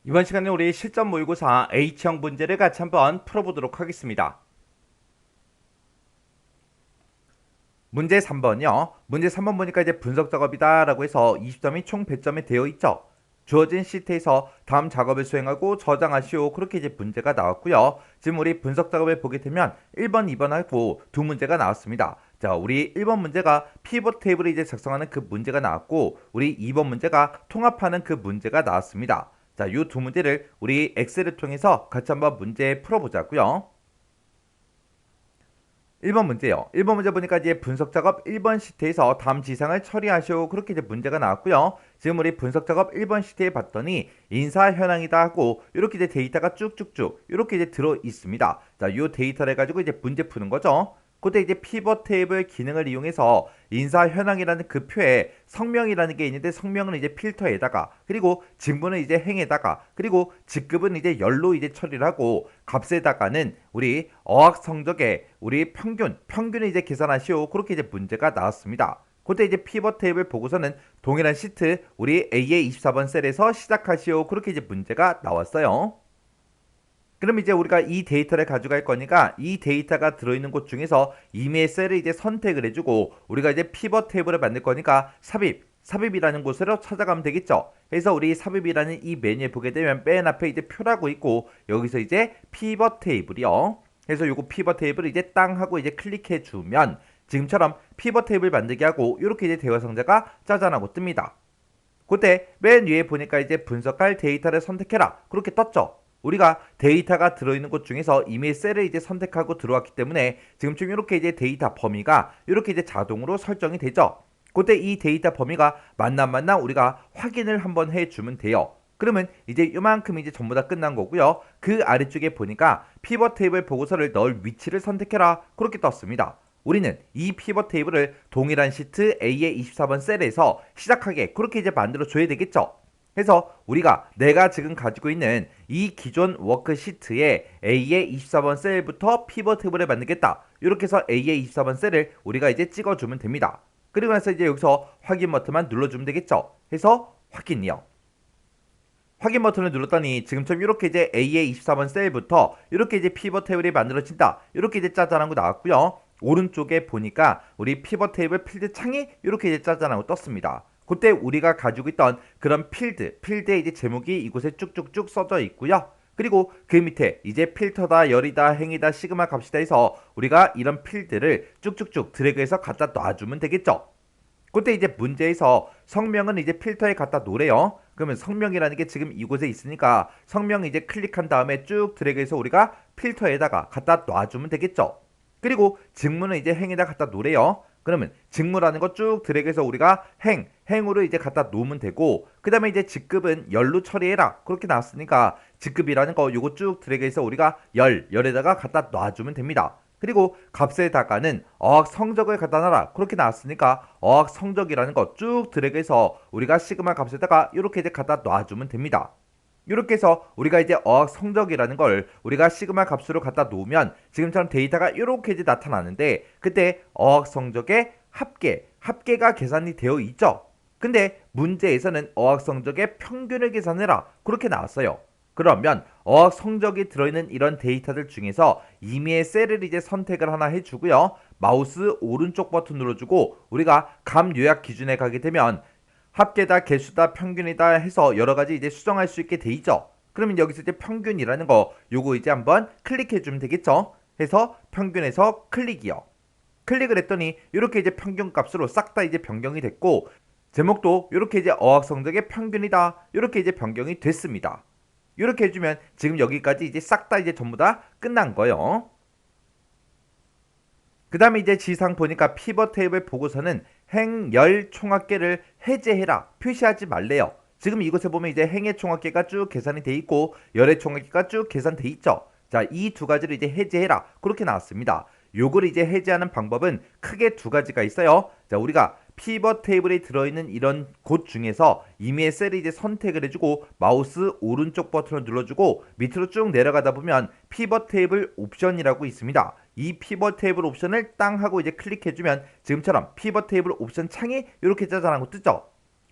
이번 시간에 우리 실전 모의고사 H형 문제를 같이 한번 풀어보도록 하겠습니다. 문제 3번이요. 문제 3번 보니까 이제 분석 작업이다 라고 해서 20점이 총 100점이 되어 있죠. 주어진 시트에서 다음 작업을 수행하고 저장하시오. 그렇게 이제 문제가 나왔고요. 지금 우리 분석 작업을 보게 되면 1번, 2번 하고 두 문제가 나왔습니다. 자, 우리 1번 문제가 피벗 테이블을 이제 작성하는 그 문제가 나왔고, 우리 2번 문제가 통합하는 그 문제가 나왔습니다. 자, 이 두 문제를 우리 엑셀을 통해서 같이 한번 문제 풀어보자고요. 1번 문제요. 1번 문제 보니까 이제 분석 작업 1번 시트에서 다음 지상을 처리하시오. 그렇게 이제 문제가 나왔고요. 지금 우리 분석 작업 1번 시트에 봤더니 인사 현황이다 하고 이렇게 이제 데이터가 쭉쭉쭉 이렇게 이제 들어 있습니다. 자, 이 데이터를 가지고 이제 문제 푸는 거죠. 그때 이제 피벗 테이블 기능을 이용해서 인사 현황이라는 그 표에 성명이라는 게 있는데 성명은 이제 필터에다가, 그리고 직무는 이제 행에다가, 그리고 직급은 이제 열로 이제 처리를 하고, 값에다가는 우리 어학 성적에 우리 평균을 이제 계산하시오. 그렇게 이제 문제가 나왔습니다. 그때 이제 피벗 테이블 보고서는 동일한 시트 우리 A의 24번 셀에서 시작하시오. 그렇게 이제 문제가 나왔어요. 그럼 이제 우리가 이 데이터를 가져갈 거니까 이 데이터가 들어있는 곳 중에서 이메일 셀을 이제 선택을 해주고, 우리가 이제 피벗 테이블을 만들 거니까 삽입이라는 곳으로 찾아가면 되겠죠. 그래서 우리 삽입이라는 이 메뉴에 보게 되면 맨 앞에 이제 표라고 있고, 여기서 이제 피벗 테이블이요. 그래서 요거 피벗 테이블을 이제 땅 하고 이제 클릭해 주면 지금처럼 피벗 테이블 만들기 하고 이렇게 이제 대화 상자가 짜잔하고 뜹니다. 그때 맨 위에 보니까 이제 분석할 데이터를 선택해라. 그렇게 떴죠. 우리가 데이터가 들어있는 곳 중에서 이미 셀을 이제 선택하고 들어왔기 때문에 지금쯤 이렇게 이제 데이터 범위가 이렇게 이제 자동으로 설정이 되죠. 그때 이 데이터 범위가 맞나 우리가 확인을 한번 해주면 돼요. 그러면 이제 이만큼 이제 전부 다 끝난 거고요. 그 아래쪽에 보니까 피벗 테이블 보고서를 넣을 위치를 선택해라. 그렇게 떴습니다. 우리는 이 피벗 테이블을 동일한 시트 A의 24번 셀에서 시작하게 그렇게 이제 만들어 줘야 되겠죠. 그래서 우리가 내가 지금 가지고 있는 이 기존 워크시트에 A의 24번 셀부터 피벗 테이블을 만들겠다. 이렇게 해서 A의 24번 셀을 우리가 이제 찍어주면 됩니다. 그리고 나서 이제 여기서 확인 버튼만 눌러주면 되겠죠. 해서 확인이요. 확인 버튼을 눌렀더니 지금처럼 이렇게 이제 A의 24번 셀부터 이렇게 이제 피벗 테이블이 만들어진다. 이렇게 이제 짜잔하고 나왔고요. 오른쪽에 보니까 우리 피벗 테이블 필드 창이 이렇게 이제 짜잔하고 떴습니다. 그때 우리가 가지고 있던 그런 필드의 이제 제목이 이곳에 쭉쭉쭉 써져 있고요. 그리고 그 밑에 이제 필터다, 열이다, 행이다, 시그마 값이다 해서 우리가 이런 필드를 쭉쭉쭉 드래그해서 갖다 놔주면 되겠죠. 그때 이제 문제에서 성명은 이제 필터에 갖다 놓으래요. 그러면 성명이라는 게 지금 이곳에 있으니까 성명 이제 클릭한 다음에 쭉 드래그해서 우리가 필터에다가 갖다 놔주면 되겠죠. 그리고 직무는 이제 행에다 갖다 놓으래요. 그러면 직무라는 거 쭉 드래그해서 우리가 행으로 이제 갖다 놓으면 되고, 그 다음에 이제 직급은 열로 처리해라. 그렇게 나왔으니까 직급이라는 거 요거 쭉 드래그해서 우리가 열에다가 갖다 놔주면 됩니다. 그리고 값에다가는 어학 성적을 갖다 놔라. 그렇게 나왔으니까 어학 성적이라는 거 쭉 드래그해서 우리가 시그마 값에다가 이렇게 이제 갖다 놔주면 됩니다. 이렇게 해서 우리가 이제 어학 성적이라는 걸 우리가 시그마 값으로 갖다 놓으면 지금처럼 데이터가 이렇게 이제 나타나는데, 그때 어학 성적의 합계가 계산이 되어 있죠. 근데 문제에서는 어학 성적의 평균을 계산해라. 그렇게 나왔어요. 그러면 어학 성적이 들어있는 이런 데이터들 중에서 임의의 셀을 이제 선택을 하나 해주고요. 마우스 오른쪽 버튼 눌러주고 우리가 값 요약 기준에 가게 되면 합계다, 개수다, 평균이다 해서 여러 가지 이제 수정할 수 있게 돼 있죠. 그러면 여기서 이제 평균이라는 거 요거 이제 한번 클릭해 주면 되겠죠. 해서 평균에서 클릭이요. 클릭을 했더니 이렇게 이제 평균 값으로 싹 다 이제 변경이 됐고, 제목도 이렇게 이제 어학 성적의 평균이다. 이렇게 이제 변경이 됐습니다. 이렇게 해주면 지금 여기까지 이제 싹 다 이제 전부 다 끝난 거예요. 그 다음에 이제 지상 보니까 피벗 테이블 보고서는 행, 열, 총합계를 해제해라. 표시하지 말래요. 지금 이곳에 보면 이제 행의 총합계가 쭉 계산이 돼 있고 열의 총합계가 쭉 계산돼 있죠. 자, 이 두 가지를 이제 해제해라. 그렇게 나왔습니다. 요걸 이제 해제하는 방법은 크게 두 가지가 있어요. 자, 우리가 피벗 테이블에 들어있는 이런 곳 중에서 임의의 셀을 이제 선택을 해주고 마우스 오른쪽 버튼을 눌러주고 밑으로 쭉 내려가다 보면 피벗 테이블 옵션이라고 있습니다. 이 피벗 테이블 옵션을 땅 하고 이제 클릭해주면 지금처럼 피벗 테이블 옵션 창이 이렇게 짜잔하고 뜨죠.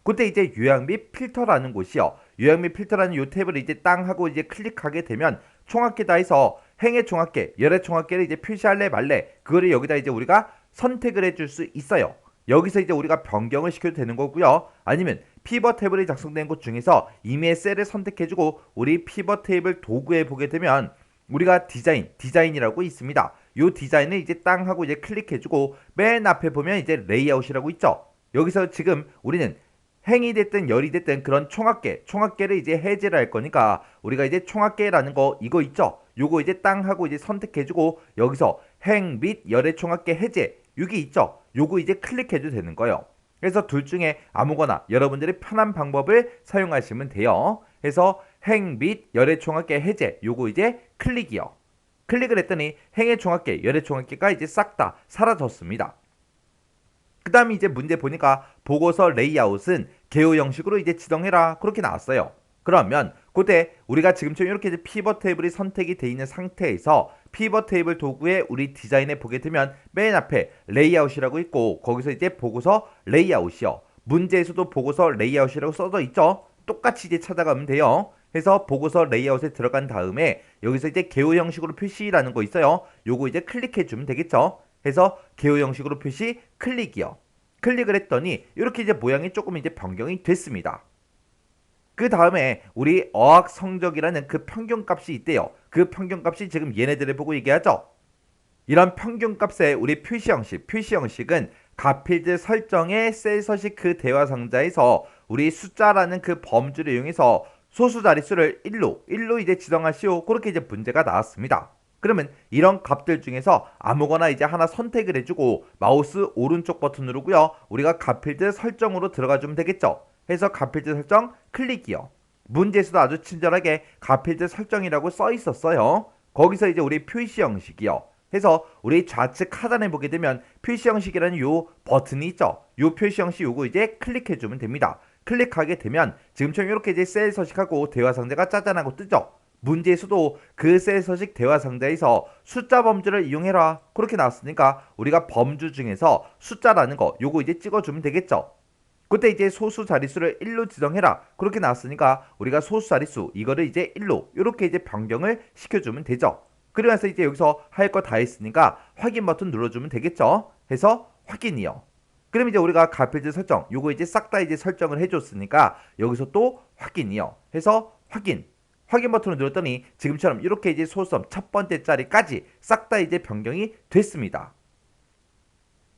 그때 이제 요약 및 필터라는 곳이요. 요약 및 필터라는 요 탭을 이제 땅 하고 이제 클릭하게 되면 총합계다 해서 행의 총합계, 열의 총합계를 이제 표시할래 말래 그거를 여기다 이제 우리가 선택을 해줄 수 있어요. 여기서 이제 우리가 변경을 시켜도 되는 거고요. 아니면 피벗 테이블이 작성된 곳 중에서 임의의 셀을 선택해주고 우리 피벗 테이블 도구에 보게 되면 우리가 디자인이라고 있습니다. 요 디자인을 이제 땅 하고 이제 클릭해주고 맨 앞에 보면 이제 레이아웃이라고 있죠. 여기서 지금 우리는 행이 됐든 열이 됐든 그런 총합계를 이제 해제를 할 거니까 우리가 이제 총합계라는 거 이거 있죠. 요거 이제 땅 하고 이제 선택해주고 여기서 행 및 열의 총합계 해제 여기 있죠. 요거 이제 클릭해도 되는 거예요. 그래서 둘 중에 아무거나 여러분들이 편한 방법을 사용하시면 돼요. 그래서 행 및 열의 총합계 해제 요거 이제 클릭이요. 클릭을 했더니 행의 총합계, 열의 총합계가 이제 싹 다 사라졌습니다. 그 다음에 이제 문제 보니까 보고서 레이아웃은 개요 형식으로 이제 지정해라 그렇게 나왔어요. 그러면 그때 우리가 지금처럼 이렇게 이제 피벗 테이블이 선택이 돼 있는 상태에서 피벗 테이블 도구에 우리 디자인에 보게 되면 맨 앞에 레이아웃이라고 있고 거기서 이제 보고서 레이아웃이요. 문제에서도 보고서 레이아웃이라고 써져 있죠. 똑같이 이제 찾아가면 돼요. 그래서 보고서 레이아웃에 들어간 다음에 여기서 이제 개요 형식으로 표시라는 거 있어요. 요거 이제 클릭해 주면 되겠죠. 해서 개요 형식으로 표시 클릭이요. 클릭을 했더니 이렇게 이제 모양이 조금 이제 변경이 됐습니다. 그 다음에 우리 어학 성적이라는 그 평균값이 있대요. 그 평균값이 지금 얘네들을 보고 얘기하죠. 이런 평균값의 우리 표시 형식은 가필드 설정의 셀 서식 그 대화 상자에서 우리 숫자라는 그 범주를 이용해서 소수 자릿수를 1로 이제 지정하시오. 그렇게 이제 문제가 나왔습니다. 그러면 이런 값들 중에서 아무거나 이제 하나 선택을 해주고 마우스 오른쪽 버튼 누르고요. 우리가 가필드 설정으로 들어가 주면 되겠죠. 해서 가필드 설정 클릭이요. 문제에서도 아주 친절하게 가필드 설정이라고 써 있었어요. 거기서 이제 우리 표시 형식이요. 해서 우리 좌측 하단에 보게 되면 표시 형식이라는 요 버튼이 있죠. 요 표시 형식 요거 이제 클릭해 주면 됩니다. 클릭하게 되면 지금처럼 이렇게 이제 셀 서식하고 대화 상자가 짜잔하고 뜨죠. 문제에서도 그 셀 서식 대화 상자에서 숫자 범주를 이용해라 그렇게 나왔으니까 우리가 범주 중에서 숫자라는 거 요거 이제 찍어주면 되겠죠. 그때 이제 소수 자릿수를 1로 지정해라 그렇게 나왔으니까 우리가 소수 자릿수 이거를 이제 1로 이렇게 이제 변경을 시켜주면 되죠. 그러면서 이제 여기서 할 거 다 했으니까 확인 버튼 눌러주면 되겠죠. 해서 확인이요. 그럼 이제 우리가 가필드 설정 요거 이제 싹 다 이제 설정을 해줬으니까 여기서 또 확인이요. 해서 확인 버튼을 눌렀더니 지금처럼 이렇게 이제 소수점 첫 번째 자리까지 싹 다 이제 변경이 됐습니다.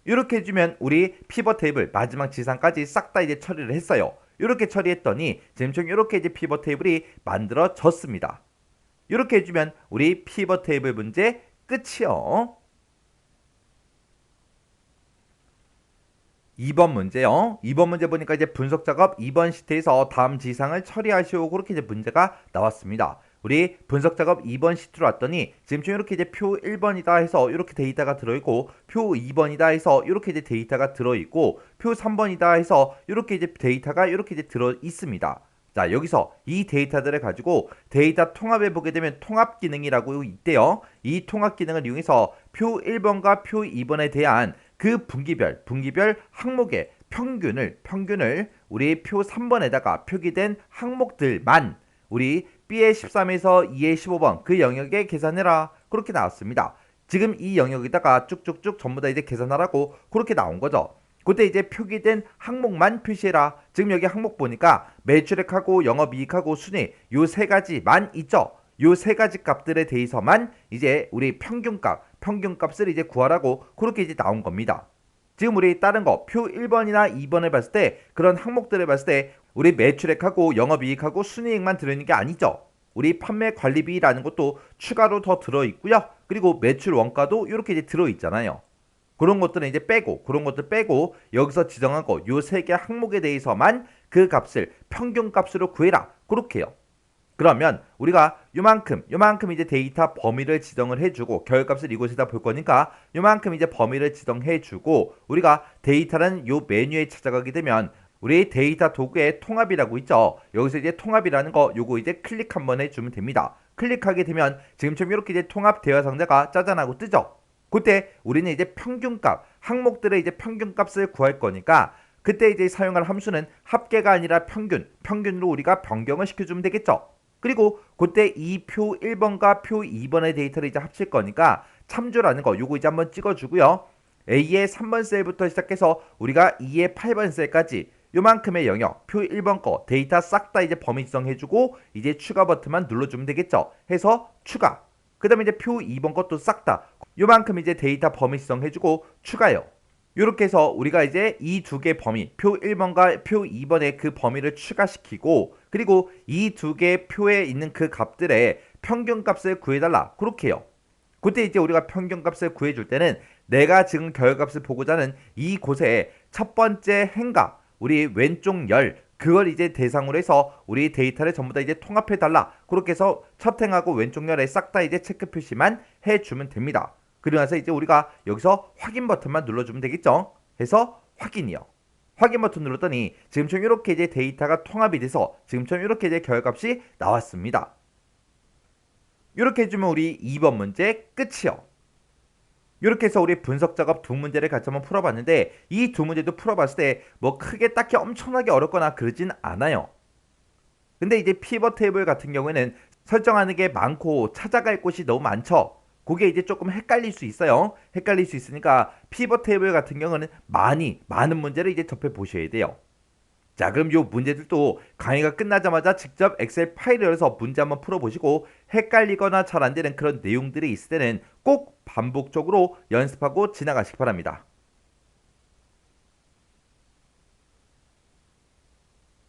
이렇게 해주면 우리 피벗 테이블 마지막 지상까지 싹 다 이제 처리를 했어요. 이렇게 처리했더니 지금처럼 이렇게 이제 피벗 테이블이 만들어졌습니다. 이렇게 해주면 우리 피벗 테이블 문제 끝이요. 2번 문제요. 2번 문제 보니까 이제 분석 작업 2번 시트에서 다음 지상을 처리하시오. 그렇게 이제 문제가 나왔습니다. 우리 분석 작업 2번 시트로 왔더니 지금 이렇게 이제 표 1번이다 해서 이렇게 데이터가 들어있고 표 2번이다 해서 이렇게 이제 데이터가 들어있고 표 3번이다 해서 이렇게 이제 데이터가 이렇게 이제 들어있습니다. 자, 여기서 이 데이터들을 가지고 데이터 통합해 보게 되면 통합 기능이라고 있대요. 이 통합 기능을 이용해서 표 1번과 표 2번에 대한 그 분기별 항목의 평균을 우리 표 3번에다가 표기된 항목들만 우리 B의 13에서 2의 15번 그 영역에 계산해라. 그렇게 나왔습니다. 지금 이 영역에다가 쭉쭉쭉 전부 다 이제 계산하라고 그렇게 나온 거죠. 그때 이제 표기된 항목만 표시해라. 지금 여기 항목 보니까 매출액하고 영업이익하고 순위 요 세 가지만 있죠. 요 세 가지 값들에 대해서만 이제 우리 평균값을 이제 구하라고 그렇게 이제 나온 겁니다. 지금 우리 다른 거 표 1번이나 2번을 봤을 때 그런 항목들을 봤을 때 우리 매출액하고 영업이익하고 순이익만 들어있는 게 아니죠. 우리 판매 관리비라는 것도 추가로 더 들어있고요. 그리고 매출 원가도 이렇게 이제 들어있잖아요. 그런 것들은 이제 그런 것들 빼고 여기서 지정한 거 요 세 개 항목에 대해서만 그 값을 평균값으로 구해라. 그렇게요. 그러면 우리가 요만큼 이제 데이터 범위를 지정을 해주고 결과값을 이곳에다 볼 거니까 요만큼 이제 범위를 지정해주고 우리가 데이터라는 요 메뉴에 찾아가게 되면 우리 데이터 도구의 통합이라고 있죠. 여기서 이제 통합이라는 거 요거 이제 클릭 한번 해주면 됩니다. 클릭하게 되면 지금처럼 이렇게 이제 통합 대화 상자가 짜잔하고 뜨죠. 그때 우리는 이제 평균값 항목들의 이제 평균값을 구할 거니까 그때 이제 사용할 함수는 합계가 아니라 평균으로 우리가 변경을 시켜주면 되겠죠. 그리고 그때 이 표 1번과 표 2번의 데이터를 이제 합칠 거니까 참조라는 거 요거 이제 한번 찍어주고요. A의 3번 셀부터 시작해서 우리가 2의 8번 셀까지 요만큼의 영역 표 1번 거 데이터 싹 다 이제 범위지정 해주고 이제 추가 버튼만 눌러주면 되겠죠. 해서 추가. 그 다음에 이제 표 2번 것도 싹 다 요만큼 이제 데이터 범위지정 해주고 추가요. 이렇게 해서 우리가 이제 이 두 개 범위 표 1번과 표 2번의 그 범위를 추가시키고 그리고 이 두 개 표에 있는 그 값들의 평균값을 구해달라 그렇게 해요. 그때 이제 우리가 평균값을 구해줄 때는 내가 지금 결과값을 보고자 하는 이곳에 첫 번째 행값 우리 왼쪽 열 그걸 이제 대상으로 해서 우리 데이터를 전부 다 이제 통합해달라 그렇게 해서 첫 행하고 왼쪽 열에 싹 다 이제 체크 표시만 해주면 됩니다. 그리고 나서 이제 우리가 여기서 확인 버튼만 눌러주면 되겠죠. 해서 확인이요. 확인 버튼 눌렀더니 지금처럼 이렇게 이제 데이터가 통합이 돼서 지금처럼 이렇게 이제 결과값이 나왔습니다. 이렇게 해주면 우리 2번 문제 끝이요. 이렇게 해서 우리 분석 작업 두 문제를 같이 한번 풀어봤는데 이 두 문제도 풀어봤을 때 뭐 크게 딱히 엄청나게 어렵거나 그러진 않아요. 근데 이제 피벗 테이블 같은 경우에는 설정하는 게 많고 찾아갈 곳이 너무 많죠. 그게 이제 조금 헷갈릴 수 있어요. 헷갈릴 수 있으니까 피벗 테이블 같은 경우는 많은 문제를 이제 접해 보셔야 돼요. 자, 그럼 요 문제들도 강의가 끝나자마자 직접 엑셀 파일을 열어서 문제 한번 풀어보시고 헷갈리거나 잘 안 되는 그런 내용들이 있을 때는 꼭 반복적으로 연습하고 지나가시기 바랍니다.